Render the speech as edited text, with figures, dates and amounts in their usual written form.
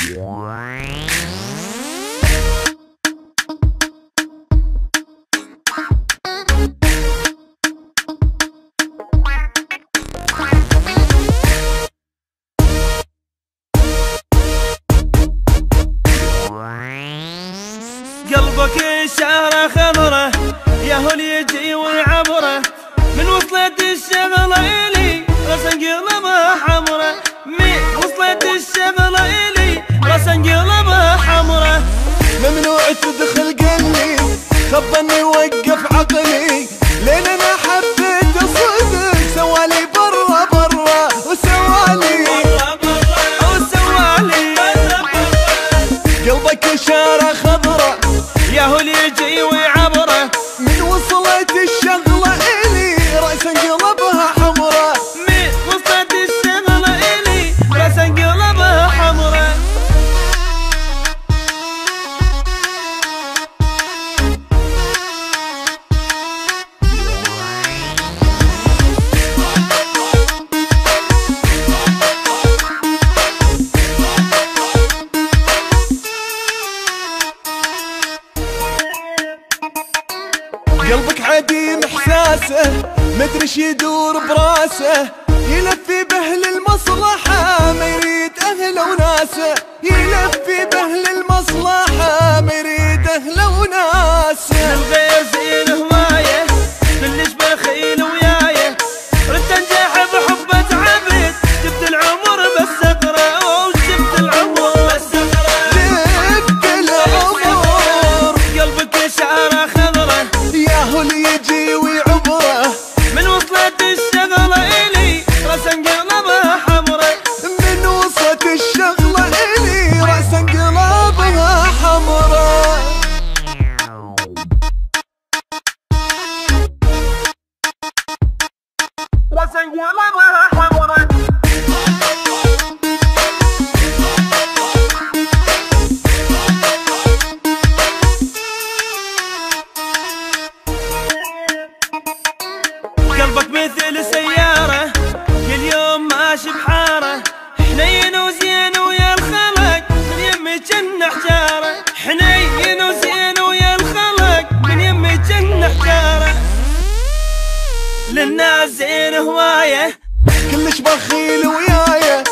قلبك شعره خضره يا هو اللي يجي ويعبره، من وصلت الشغله الي راس انقلبها حمره، من وصلت الشغله الي راس انقلبها حمره. ممنوع تدخل قلبي خبني وقف عقلي، لين انا حبيت صدق سوالي برا برا وسوالي قلبك شاره خضره يا هو اللي يجي ويعبره، من وصلت الشغله الي راس انقلبها حمره، من وصلت الشغله الي راس انقلبها حمره. قلبك عديم احساسه مدري ايش يدور براسه، يلفي باهل المصلحه ما يريد اهله وناسه، يلفي باهل المصلحه ما يريد اهله وناسه. الغير زين هوايه كلش بخيل ويايه، ردت انجح بحبة عبد جبت العمر بس اقرا وجبت العمر بس اقرا جبت العمر. قلبك شعره خضره يا هو اللي يجي ويعبره، من وصلت الشغله الي راس انقلبها حمره، من وصلت الشغله الي راس انقلبها حمره. راس انقلبها حمره. قلبك مثل سيارة كل يوم ماشي بحارة، حنين وزين ويا الخلق من يمي جنة حجارة، حنين وزين ويا الخلق من يمي جنة حجارة. للناس زين هواية كلش بخيل ويايه